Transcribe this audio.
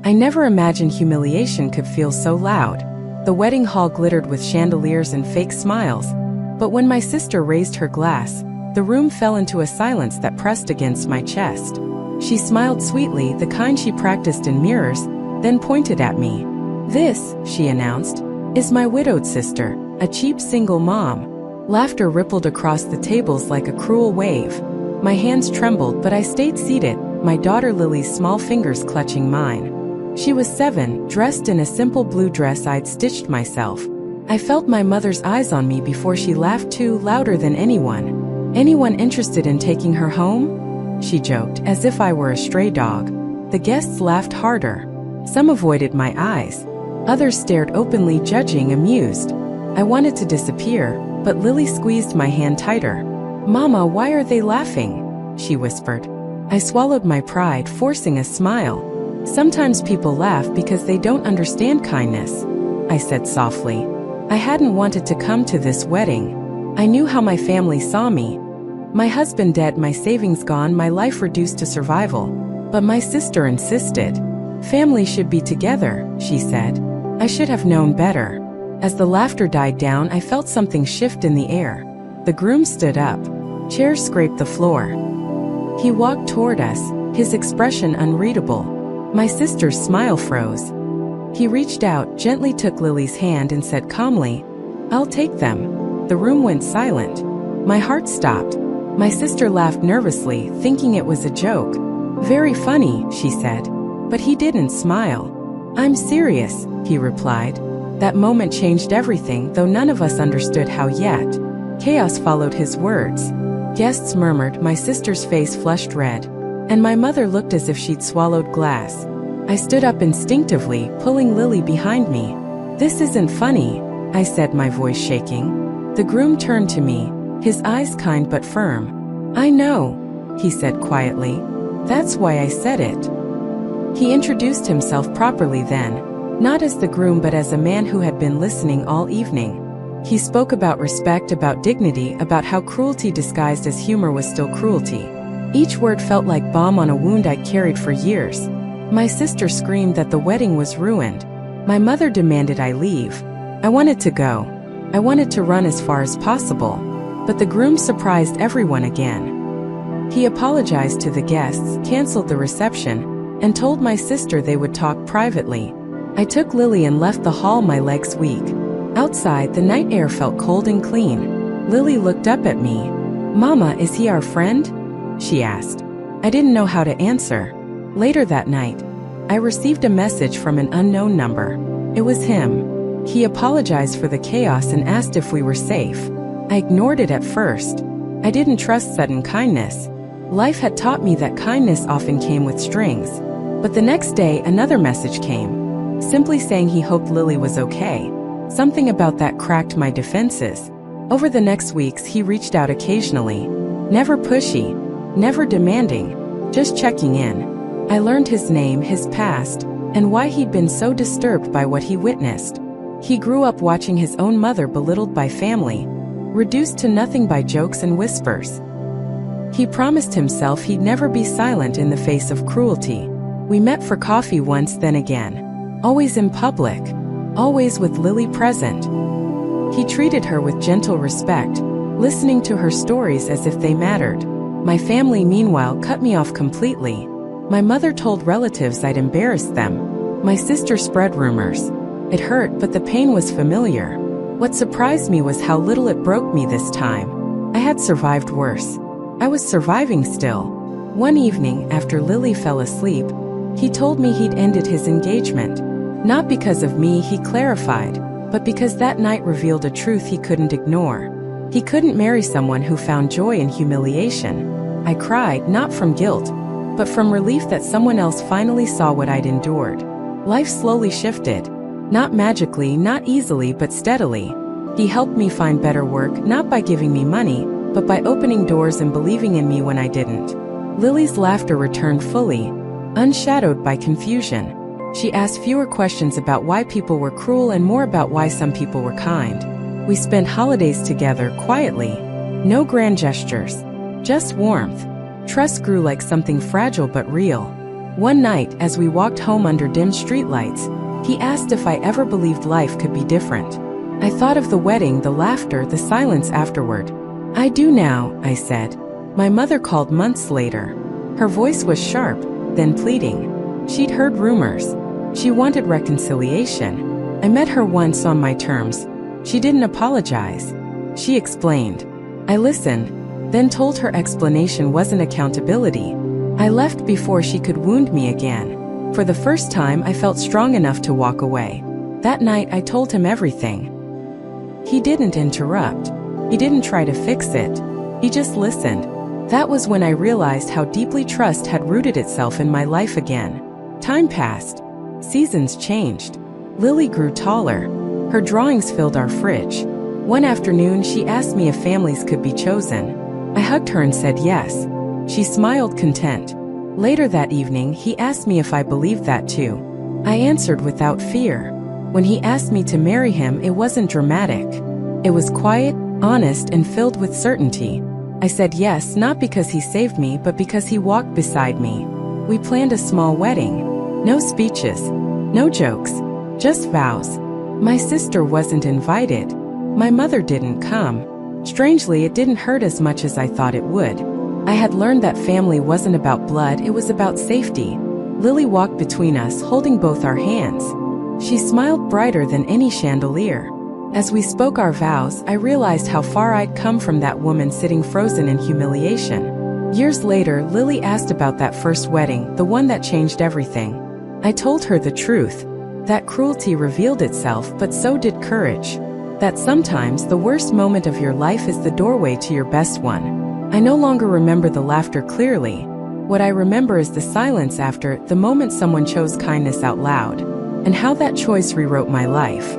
I never imagined humiliation could feel so loud. The wedding hall glittered with chandeliers and fake smiles, but when my sister raised her glass, the room fell into a silence that pressed against my chest. She smiled sweetly, the kind she practiced in mirrors, then pointed at me. "This," she announced, "is my widowed sister, a cheap single mom." Laughter rippled across the tables like a cruel wave. My hands trembled, but I stayed seated, my daughter Lily's small fingers clutching mine. She was 7, dressed in a simple blue dress I'd stitched myself. I felt my mother's eyes on me before she laughed too, louder than anyone. "Anyone interested in taking her home?" she joked, as if I were a stray dog. The guests laughed harder. Some avoided my eyes. Others stared openly, judging, amused. I wanted to disappear, but Lily squeezed my hand tighter. "Mama, why are they laughing?" she whispered. I swallowed my pride, forcing a smile. "Sometimes people laugh because they don't understand kindness," I said softly. I hadn't wanted to come to this wedding. I knew how my family saw me. My husband dead, my savings gone, my life reduced to survival. But my sister insisted. "Family should be together," she said. I should have known better. As the laughter died down, I felt something shift in the air. The groom stood up. Chairs scraped the floor. He walked toward us, his expression unreadable. My sister's smile froze. He reached out, gently took Lily's hand and said calmly, "I'll take them." The room went silent. My heart stopped. My sister laughed nervously, thinking it was a joke. "Very funny," she said. But he didn't smile. "I'm serious," he replied. That moment changed everything, though none of us understood how yet. Chaos followed his words. Guests murmured, my sister's face flushed red, and my mother looked as if she'd swallowed glass. I stood up instinctively, pulling Lily behind me. "This isn't funny," I said, my voice shaking. The groom turned to me, his eyes kind but firm. "I know," he said quietly. "That's why I said it." He introduced himself properly then, not as the groom but as a man who had been listening all evening. He spoke about respect, about dignity, about how cruelty disguised as humor was still cruelty. Each word felt like balm on a wound I'd carried for years. My sister screamed that the wedding was ruined. My mother demanded I leave. I wanted to go. I wanted to run as far as possible. But the groom surprised everyone again. He apologized to the guests, canceled the reception, and told my sister they would talk privately. I took Lily and left the hall, my legs weak. Outside, the night air felt cold and clean. Lily looked up at me. "Mama, is he our friend?" she asked. I didn't know how to answer. Later that night, I received a message from an unknown number. It was him. He apologized for the chaos and asked if we were safe. I ignored it at first. I didn't trust sudden kindness. Life had taught me that kindness often came with strings. But the next day, another message came, simply saying he hoped Lily was okay. Something about that cracked my defenses. Over the next weeks, he reached out occasionally. Never pushy, never demanding, just checking in. I learned his name, his past, and why he'd been so disturbed by what he witnessed. He grew up watching his own mother belittled by family, reduced to nothing by jokes and whispers. He promised himself he'd never be silent in the face of cruelty. We met for coffee once, then again. Always in public. Always with Lily present. He treated her with gentle respect, listening to her stories as if they mattered. My family, meanwhile, cut me off completely. My mother told relatives I'd embarrassed them. My sister spread rumors. It hurt, but the pain was familiar. What surprised me was how little it broke me this time. I had survived worse. I was surviving still. One evening, after Lily fell asleep, he told me he'd ended his engagement. Not because of me, he clarified, but because that night revealed a truth he couldn't ignore. He couldn't marry someone who found joy in humiliation. I cried, not from guilt, but from relief that someone else finally saw what I'd endured. Life slowly shifted. Not magically, not easily, but steadily. He helped me find better work, not by giving me money, but by opening doors and believing in me when I didn't. Lily's laughter returned fully, unshadowed by confusion. She asked fewer questions about why people were cruel and more about why some people were kind. We spent holidays together, quietly. No grand gestures. Just warmth. Trust grew like something fragile but real. One night, as we walked home under dim streetlights, he asked if I ever believed life could be different. I thought of the wedding, the laughter, the silence afterward. "I do now," I said. My mother called months later. Her voice was sharp, then pleading. She'd heard rumors. She wanted reconciliation. I met her once on my terms. She didn't apologize. She explained. I listened, then told her explanation wasn't accountability. I left before she could wound me again. For the first time, I felt strong enough to walk away. That night, I told him everything. He didn't interrupt. He didn't try to fix it. He just listened. That was when I realized how deeply trust had rooted itself in my life again. Time passed. Seasons changed. Lily grew taller. Her drawings filled our fridge. One afternoon, she asked me if families could be chosen. I hugged her and said yes. She smiled content. Later that evening, he asked me if I believed that too. I answered without fear. When he asked me to marry him, it wasn't dramatic. It was quiet, honest, and filled with certainty. I said yes, not because he saved me, but because he walked beside me. We planned a small wedding. No speeches, no jokes, just vows. My sister wasn't invited. My mother didn't come. Strangely, it didn't hurt as much as I thought it would. I had learned that family wasn't about blood, it was about safety. Lily walked between us, holding both our hands. She smiled brighter than any chandelier. As we spoke our vows, I realized how far I'd come from that woman sitting frozen in humiliation. Years later, Lily asked about that first wedding, the one that changed everything. I told her the truth. That cruelty revealed itself, but so did courage. That sometimes the worst moment of your life is the doorway to your best one. I no longer remember the laughter clearly. What I remember is the silence after, the moment someone chose kindness out loud, and how that choice rewrote my life.